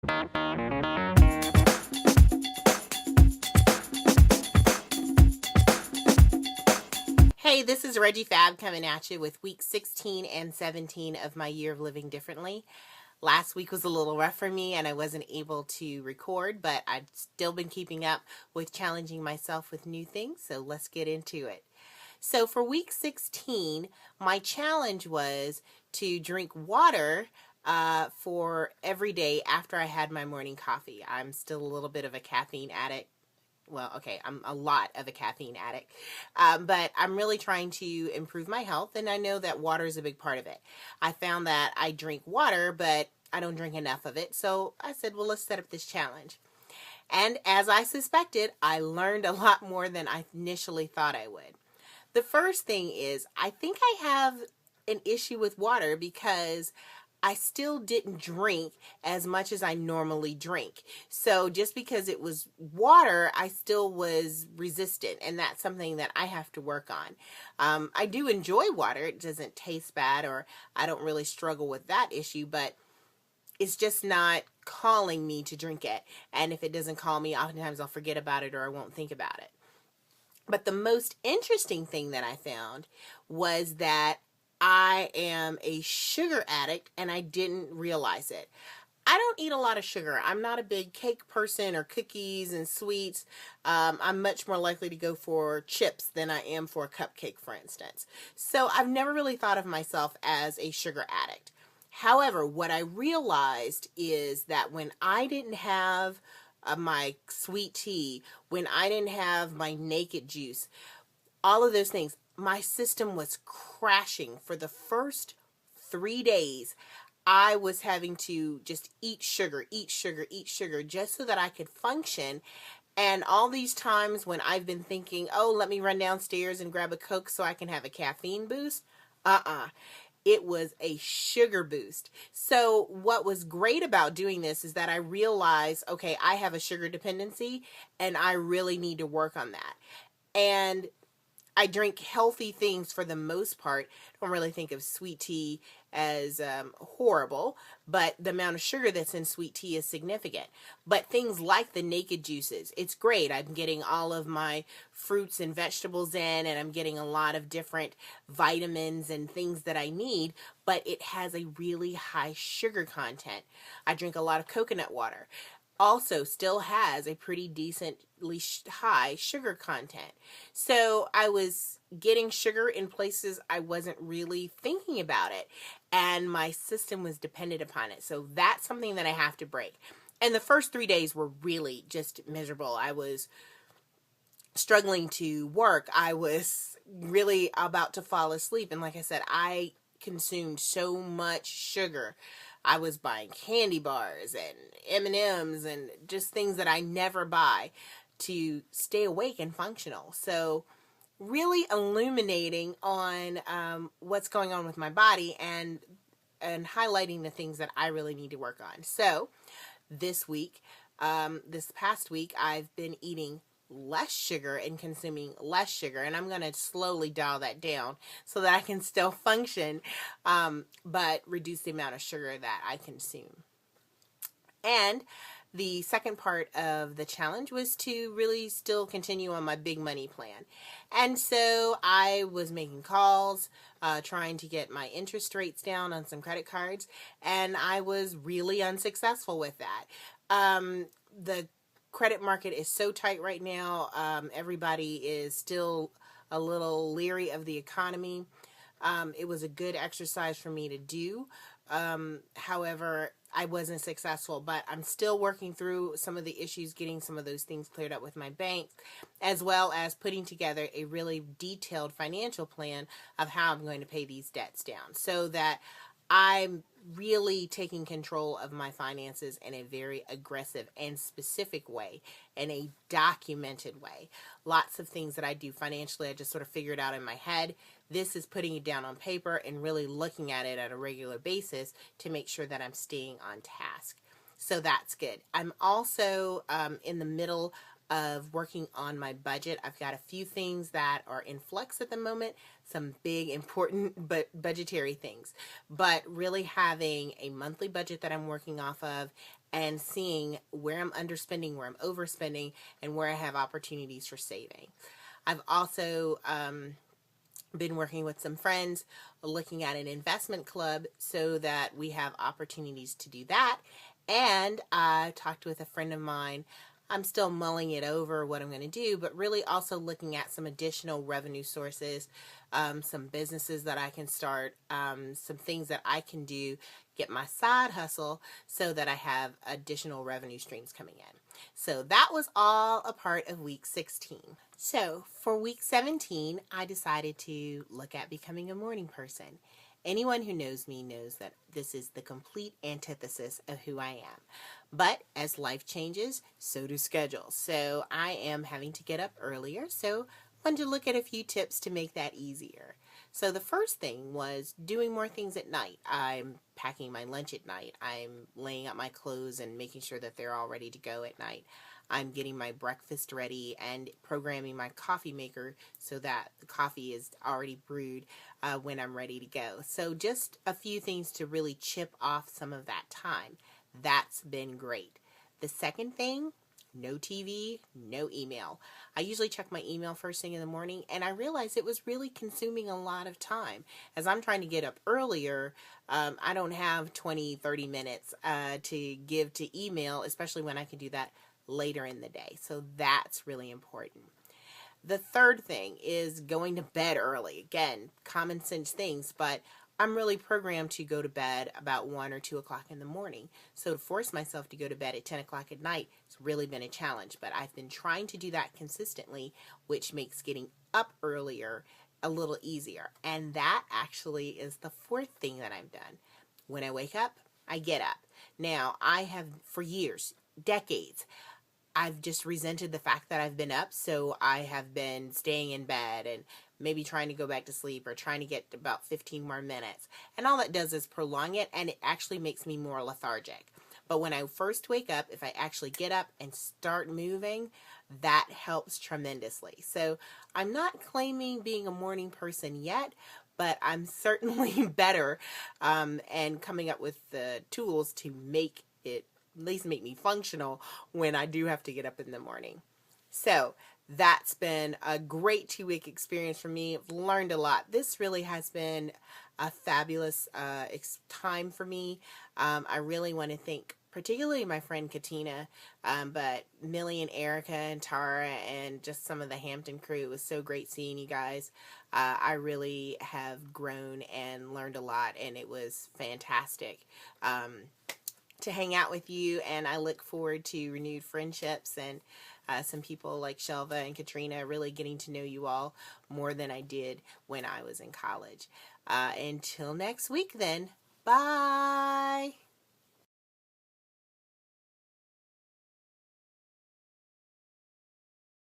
Hey, this is Reggie Fab coming at you with week 16 and 17 of my year of living differently. Last week was a little rough for me and I wasn't able to record, but I've still been keeping up with challenging myself with new things, so let's get into it. So for week 16, my challenge was to drink water for every day after I had my morning coffee. I'm still a little bit of a caffeine addict. Well, okay, I'm a lot of a caffeine addict, but I'm really trying to improve my health, and I know that water is a big part of it. I found that I drink water, but I don't drink enough of it, so I said, well, let's set up this challenge. And as I suspected, I learned a lot more than I initially thought I would. The first thing is, I think I have an issue with water because I still didn't drink as much as I normally drink. So just because it was water, I still was resistant, and that's something that I have to work on. I do enjoy water. It doesn't taste bad, or I don't really struggle with that issue, but it's just not calling me to drink it. And if it doesn't call me, oftentimes I'll forget about it or I won't think about it. But the most interesting thing that I found was that I am a sugar addict and I didn't realize it. I don't eat a lot of sugar. I'm not a big cake person or cookies and sweets. I'm much more likely to go for chips than I am for a cupcake, for instance. So I've never really thought of myself as a sugar addict. However, what I realized is that when I didn't have my sweet tea, when I didn't have my naked juice, all of those things, my system was crashing. For the first 3 days, I was having to just eat sugar, just so that I could function. And all these times when I've been thinking, oh, let me run downstairs and grab a Coke so I can have a caffeine boost, it was a sugar boost. So what was great about doing this is that I realized, okay, I have a sugar dependency and I really need to work on that. And I drink healthy things for the most part. I don't really think of sweet tea as horrible, but the amount of sugar that's in sweet tea is significant. But things like the naked juices, it's great. I'm getting all of my fruits and vegetables in, and I'm getting a lot of different vitamins and things that I need, but it has a really high sugar content. I drink a lot of coconut water. Also still has a pretty decently high sugar content. So I was getting sugar in places I wasn't really thinking about it, and my system was dependent upon it. So that's something that I have to break. And the first 3 days were really just miserable. I was struggling to work. I was really about to fall asleep. And like I said, I consumed so much sugar. I was buying candy bars and M&Ms and just things that I never buy to stay awake and functional. So really illuminating on what's going on with my body and highlighting the things that I really need to work on. So this past week, I've been eating less sugar and consuming less sugar, and I'm going to slowly dial that down so that I can still function, but reduce the amount of sugar that I consume. And the second part of the challenge was to really still continue on my big money plan. And so I was making calls, trying to get my interest rates down on some credit cards, and I was really unsuccessful with that. The credit market is so tight right now. Everybody is still a little leery of the economy. It was a good exercise for me to do. However, I wasn't successful, but I'm still working through some of the issues, getting some of those things cleared up with my bank, as well as putting together a really detailed financial plan of how I'm going to pay these debts down so that I'm really taking control of my finances in a very aggressive and specific way, in a documented way. Lots of things that I do financially, I just sort of figure it out in my head. This is putting it down on paper and really looking at it at a regular basis to make sure that I'm staying on task. So that's good. I'm also in the middle of working on my budget. I've got a few things that are in flux at the moment, some big important but budgetary things, but really having a monthly budget that I'm working off of and seeing where I'm underspending, where I'm overspending, and where I have opportunities for saving. I've also been working with some friends looking at an investment club so that we have opportunities to do that. And I talked with a friend of mine. I'm still mulling it over what I'm going to do, but really also looking at some additional revenue sources, some businesses that I can start, some things that I can do, get my side hustle so that I have additional revenue streams coming in. So that was all a part of week 16. So for week 17, I decided to look at becoming a morning person. Anyone who knows me knows that this is the complete antithesis of who I am. But as life changes, so do schedules. So I am having to get up earlier. So I wanted to look at a few tips to make that easier. So the first thing was doing more things at night. I'm packing my lunch at night. I'm laying out my clothes and making sure that they're all ready to go at night. I'm getting my breakfast ready and programming my coffee maker so that the coffee is already brewed when I'm ready to go. So just a few things to really chip off some of that time. That's been great. The second thing, no TV, no email. I usually check my email first thing in the morning, and I realized it was really consuming a lot of time. As I'm trying to get up earlier, I don't have 20, 30 minutes to give to email, especially when I can do that later in the day. So that's really important. The third thing is going to bed early. Again, common sense things, but I'm really programmed to go to bed about 1 or 2 o'clock in the morning. So to force myself to go to bed at 10 o'clock at night has really been a challenge, but I've been trying to do that consistently, which makes getting up earlier a little easier. And that actually is the fourth thing that I've done. When I wake up, I get up. Now, I have for years, decades, I've just resented the fact that I've been up, so I have been staying in bed and maybe trying to go back to sleep or trying to get about 15 more minutes. And all that does is prolong it, and it actually makes me more lethargic. But when I first wake up, if I actually get up and start moving, that helps tremendously. So I'm not claiming being a morning person yet, but I'm certainly better and coming up with the tools to make it at least make me functional when I do have to get up in the morning. So that's been a great 2-week experience for me. I've learned a lot. This really has been a fabulous time for me. I really want to thank particularly my friend Katina, but Millie and Erica and Tara and just some of the Hampton crew. It was so great seeing you guys. I really have grown and learned a lot, and it was fantastic to hang out with you, and I look forward to renewed friendships and some people like Shelva and Katrina, really getting to know you all more than I did when I was in college. Until next week then, bye!